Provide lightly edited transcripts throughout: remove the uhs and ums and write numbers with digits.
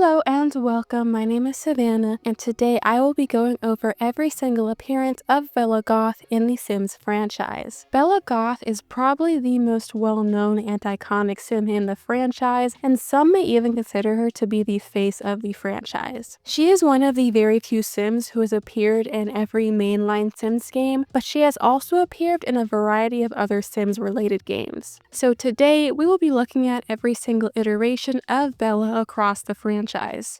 Hello and welcome, my name is Savannah, and today I will be going over every single appearance of Bella Goth in the Sims franchise. Bella Goth is probably the most well-known and iconic Sim in the franchise, and some may even consider her to be the face of the franchise. She is one of the very few Sims who has appeared in every mainline Sims game, but she has also appeared in a variety of other Sims-related games. So today, we will be looking at every single iteration of Bella across the franchise.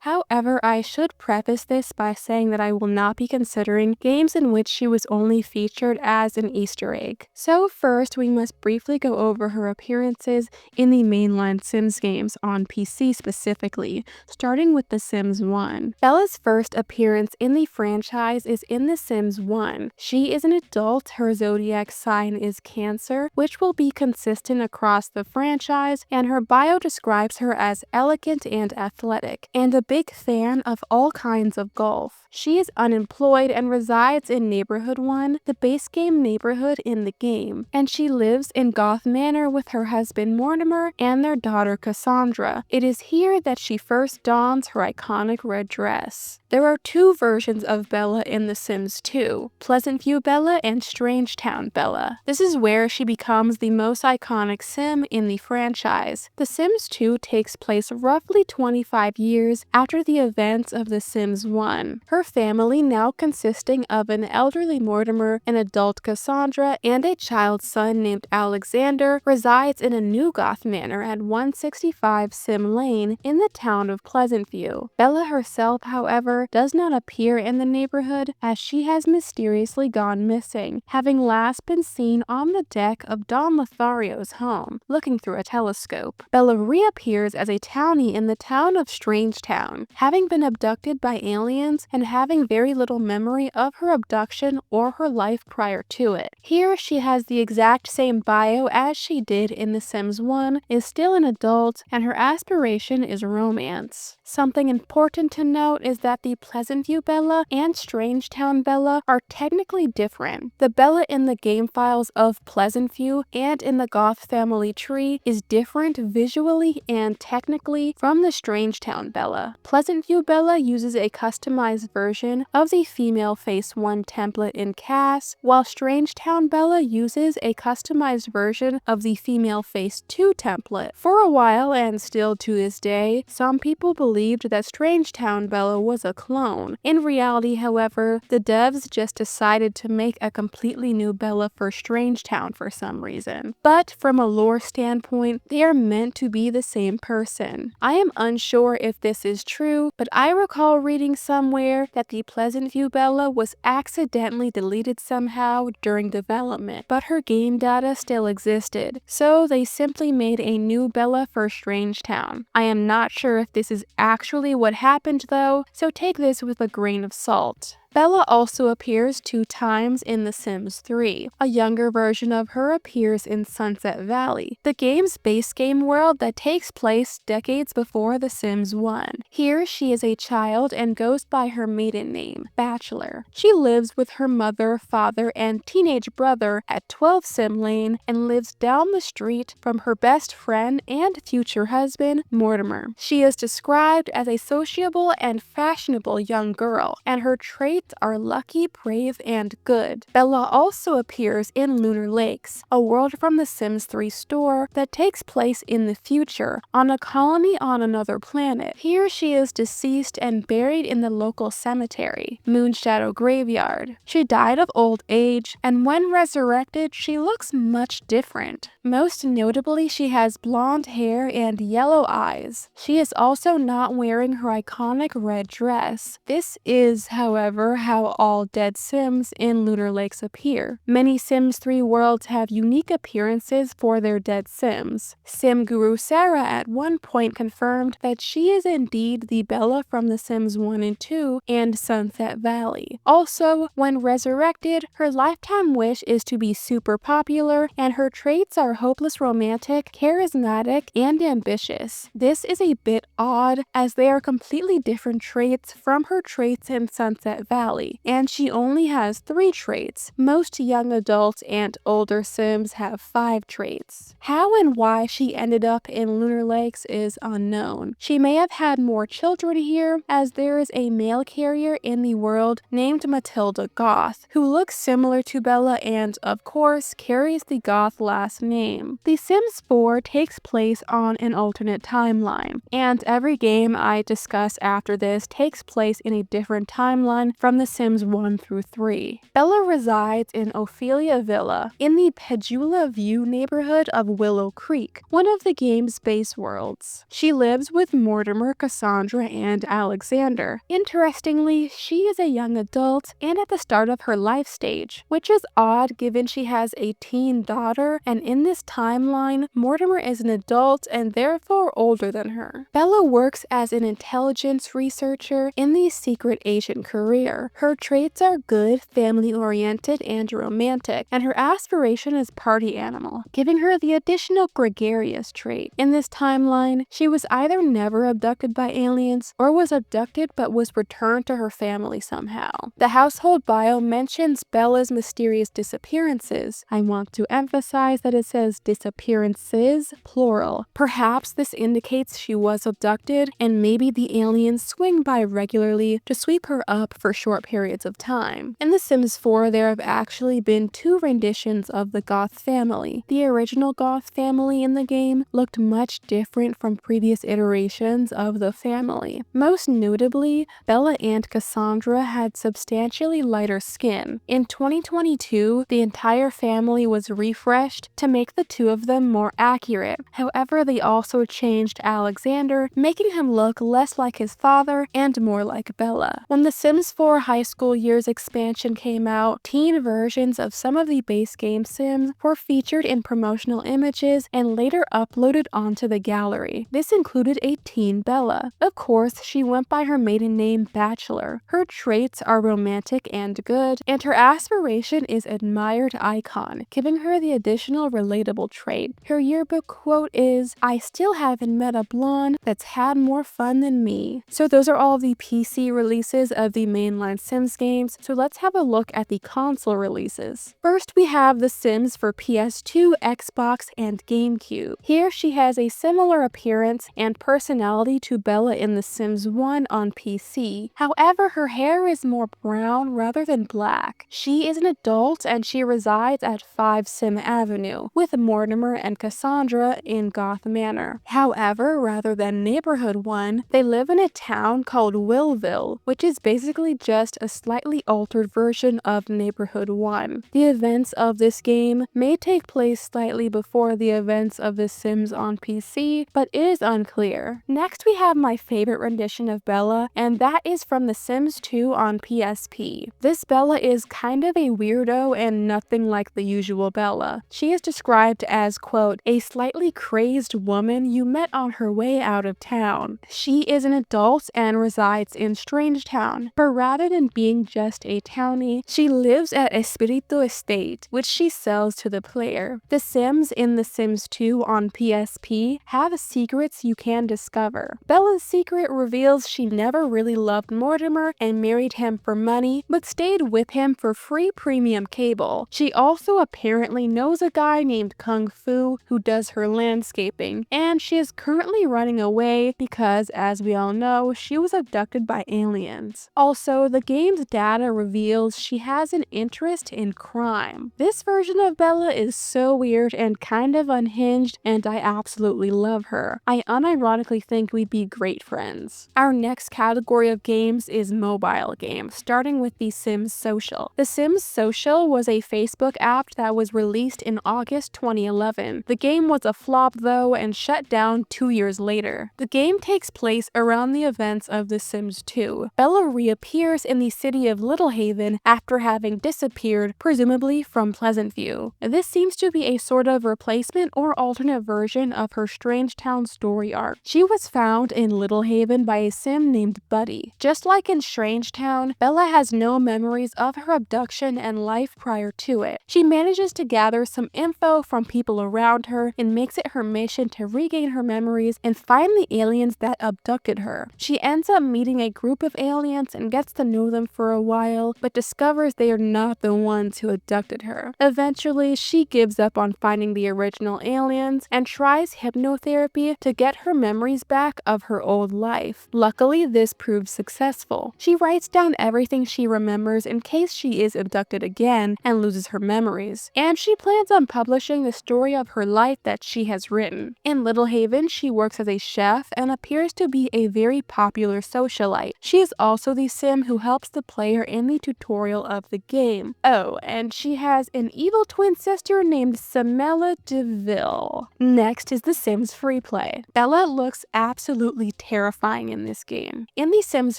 However, I should preface this by saying that I will not be considering games in which she was only featured as an Easter egg. So first, we must briefly go over her appearances in the mainline Sims games on PC specifically, starting with The Sims 1. Bella's first appearance in the franchise is in The Sims 1. She is an adult, her zodiac sign is Cancer, which will be consistent across the franchise, and her bio describes her as elegant and athletic, and a big fan of all kinds of golf. She is unemployed and resides in Neighborhood 1, the base game neighborhood in the game, and she lives in Goth Manor with her husband Mortimer and their daughter Cassandra. It is here that she first dons her iconic red dress. There are two versions of Bella in The Sims 2, Pleasant View Bella and Strangetown Bella. This is where she becomes the most iconic Sim in the franchise. The Sims 2 takes place roughly 25 years after the events of The Sims 1. Her family, now consisting of an elderly Mortimer, an adult Cassandra, and a child son named Alexander, resides in a new Goth manor at 165 Sim Lane in the town of Pleasant View. Bella herself, however, does not appear in the neighborhood as she has mysteriously gone missing, having last been seen on the deck of Don Lothario's home, looking through a telescope. Bella reappears as a townie in the town of Strangetown, having been abducted by aliens and having very little memory of her abduction or her life prior to it. Here she has the exact same bio as she did in The Sims 1, is still an adult, and her aspiration is romance. Something important to note is that the Pleasant View Bella and Strangetown Bella are technically different. The Bella in the game files of Pleasant View and in the Goth family tree is different visually and technically from the Strangetown Bella. Pleasant View Bella uses a customized version of the female face 1 template in Cass, while Strangetown Bella uses a customized version of the female face 2 template. For a while, and still to this day, some people believed that Strangetown Bella was a clone. In reality, however, the devs just decided to make a completely new Bella for Strangetown for some reason. But from a lore standpoint, they are meant to be the same person. I am unsure if this is true, but I recall reading somewhere that the Pleasant View Bella was accidentally deleted somehow during development, but her game data still existed, so they simply made a new Bella for Strangetown. I am not sure if this is actually what happened though, so take this with a grain of salt. Bella also appears 2 times in The Sims 3. A younger version of her appears in Sunset Valley, the game's base game world that takes place decades before The Sims 1. Here she is a child and goes by her maiden name, Bachelor. She lives with her mother, father, and teenage brother at 12 Sim Lane and lives down the street from her best friend and future husband, Mortimer. She is described as a sociable and fashionable young girl, and her traits are lucky, brave, and good. Bella also appears in Lunar Lakes, a world from The Sims 3 store that takes place in the future on a colony on another planet. Here she is deceased and buried in the local cemetery, Moonshadow Graveyard. She died of old age, and when resurrected, she looks much different. Most notably, she has blonde hair and yellow eyes. She is also not wearing her iconic red dress. This is, however, how all dead Sims in Lunar Lakes appear. Many Sims 3 worlds have unique appearances for their dead Sims. Sim Guru Sarah at one point confirmed that she is indeed the Bella from The Sims 1 and 2 and Sunset Valley. Also, when resurrected, her lifetime wish is to be super popular, and her traits are hopeless romantic, charismatic, and ambitious. This is a bit odd, as they are completely different traits from her traits in Sunset Valley. Valley, and she only has 3 traits. Most young adults and older Sims have 5 traits. How and why she ended up in Lunar Lakes is unknown. She may have had more children here, as there is a mail carrier in the world named Matilda Goth, who looks similar to Bella and, of course, carries the Goth last name. The Sims 4 takes place on an alternate timeline, and every game I discuss after this takes place in a different timeline from The Sims 1 through 3. Bella resides in Ophelia Villa, in the Pedula View neighborhood of Willow Creek, one of the game's base worlds. She lives with Mortimer, Cassandra, and Alexander. Interestingly, she is a young adult and at the start of her life stage, which is odd given she has a teen daughter, and in this timeline, Mortimer is an adult and therefore older than her. Bella works as an intelligence researcher in the secret agent career. Her traits are good, family-oriented, and romantic, and her aspiration is party animal, giving her the additional gregarious trait. In this timeline, she was either never abducted by aliens or was abducted but was returned to her family somehow. The household bio mentions Bella's mysterious disappearances. I want to emphasize that it says disappearances, plural. Perhaps this indicates she was abducted and maybe the aliens swing by regularly to sweep her up for short periods of time. In The Sims 4, there have actually been 2 renditions of the Goth family. The original Goth family in the game looked much different from previous iterations of the family. Most notably, Bella and Cassandra had substantially lighter skin. In 2022, the entire family was refreshed to make the 2 of them more accurate. However, they also changed Alexander, making him look less like his father and more like Bella. When The Sims 4 High School Years expansion came out, teen versions of some of the base game Sims were featured in promotional images and later uploaded onto the gallery. This included a teen Bella. Of course, she went by her maiden name Bachelor. Her traits are romantic and good, and her aspiration is admired icon, giving her the additional relatable trait. Her yearbook quote is, "I still haven't met a blonde that's had more fun than me." So those are all the PC releases of the mainline Sims games, so let's have a look at the console releases. First, we have The Sims for PS2, Xbox, and GameCube. Here she has a similar appearance and personality to Bella in The Sims 1 on PC. However, her hair is more brown rather than black. She is an adult and she resides at 5 Sim Avenue with Mortimer and Cassandra in Goth Manor. However, rather than Neighborhood 1, they live in a town called Willville, which is basically just a slightly altered version of Neighborhood 1. The events of this game may take place slightly before the events of The Sims on PC, but it is unclear. Next, we have my favorite rendition of Bella, and that is from The Sims 2 on PSP. This Bella is kind of a weirdo and nothing like the usual Bella. She is described as, quote, "a slightly crazed woman you met on her way out of town." She is an adult and resides in Strangetown, but rather than being just a townie, she lives at Espiritu Estate, which she sells to the player. The Sims in The Sims 2 on PSP have secrets you can discover. Bella's secret reveals she never really loved Mortimer and married him for money, but stayed with him for free premium cable. She also apparently knows a guy named Kung Fu who does her landscaping, and she is currently running away because, as we all know, she was abducted by aliens. Also, the game's data reveals she has an interest in crime. This version of Bella is so weird and kind of unhinged, and I absolutely love her. I unironically think we'd be great friends. Our next category of games is mobile games, starting with The Sims Social. The Sims Social was a Facebook app that was released in August 2011. The game was a flop though and shut down 2 years later. The game takes place around the events of The Sims 2. Bella reappears in the city of Little Haven after having disappeared, presumably from Pleasantview. This seems to be a sort of replacement or alternate version of her Strangetown story arc. She was found in Little Haven by a Sim named Buddy. Just like in Strangetown, Bella has no memories of her abduction and life prior to it. She manages to gather some info from people around her and makes it her mission to regain her memories and find the aliens that abducted her. She ends up meeting a group of aliens and gets to know them for a while, but discovers they are not the ones who abducted her. Eventually, she gives up on finding the original aliens and tries hypnotherapy to get her memories back of her old life. Luckily, this proves successful. She writes down everything she remembers in case she is abducted again and loses her memories, and she plans on publishing the story of her life that she has written. In Little Haven, she works as a chef and appears to be a very popular socialite. She is also the sim who helps the player in the tutorial of the game. Oh, and she has an evil twin sister named Samela DeVille. Next is The Sims Freeplay. Bella looks absolutely terrifying in this game. In The Sims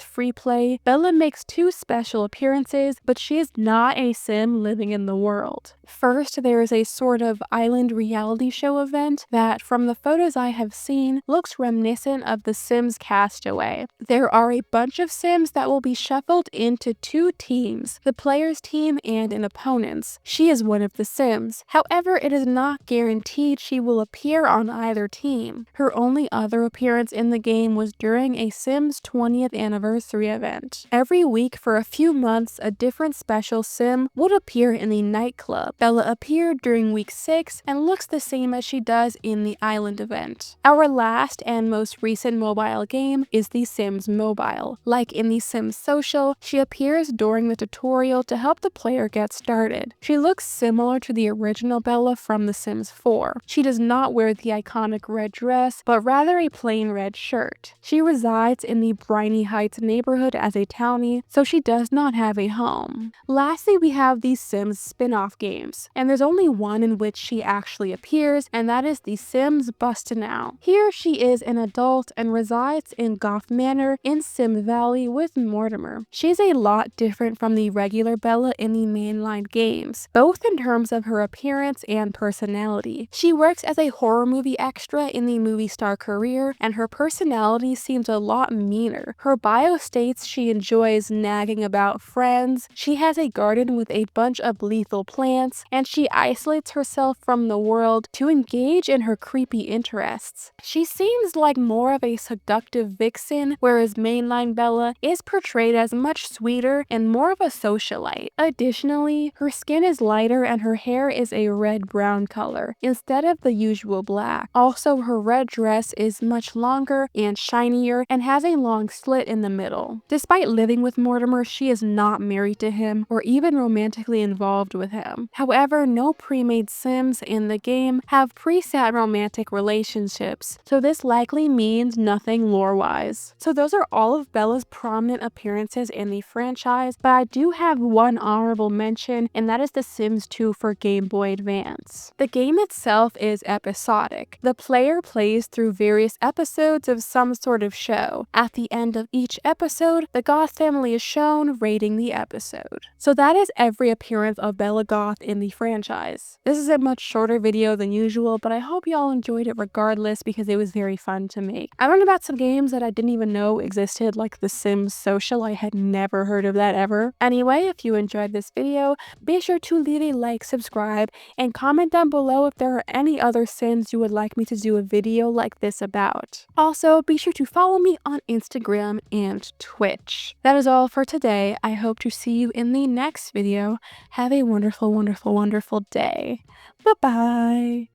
Freeplay, Bella makes two special appearances, but she is not a sim living in the world. First, there is a sort of island reality show event that, from the photos I have seen, looks reminiscent of The Sims Castaway. There are a bunch of Sims that will be shuffled into two teams, the player's team and an opponent's. She is one of the Sims. However, it is not guaranteed she will appear on either team. Her only other appearance in the game was during a Sims 20th anniversary event. Every week for a few months, a different special Sim would appear in the nightclub. Bella appeared during week 6 and looks the same as she does in the island event. Our last and most recent mobile game is The Sims Mobile. Like in The Sims Social, she appears during the tutorial to help the player get started. She looks similar to the original Bella from The Sims 4. She does not wear the iconic red dress, but rather a plain red shirt. She resides in the Briny Heights neighborhood as a townie, so she does not have a home. Lastly, we have the Sims spin-off games, and there's only one in which she actually appears, and that is the Sims Bustin Out. Here she is an adult and resides in Goth Manor in Sim Valley with Mortimer. She's a lot different from the regular Bella in the mainline games, both in terms of her appearance and personality. She works as a horror movie extra in the movie star career, and her personality seems a lot meaner. Her bio states she enjoys nagging about friends, she has a garden with a bunch of lethal plants, and she isolates herself from the world to engage in her creepy interests. She seems like more of a seductive vixen, whereas mainline Bella is portrayed as much sweeter and more of a socialite. Additionally, her skin is lighter and her hair is a red-brown color instead of the usual black. Also, her red dress is much longer and shinier and has a long slit in the middle. Despite living with Mortimer, she is not married to him or even romantically involved with him. However, no pre-made Sims in the game have preset romantic relationships, so this likely means nothing lore-wise. So those are all of Bella's prominent appearances in the franchise, but I do have one honorable mention, and that is The Sims 2 for Game Boy Advance. The game itself is episodic. The player plays through various episodes of some sort of show. At the end of each episode, the Goth family is shown rating the episode. So that is every appearance of Bella Goth in the franchise. This is a much shorter video than usual, but I hope y'all enjoyed it regardless because it was very fun to make. I learned about some games that I didn't even know existed, like The Sims Social. I had never heard of that ever. Anyway, if you enjoyed this video, be sure to leave a like, subscribe, and comment down below if there are any other Sims you would like me to do a video like this about. Also, be sure to follow me on Instagram and Twitch. That is all for today. I hope to see you in the next video. Have a wonderful, wonderful, wonderful day. Bye-bye.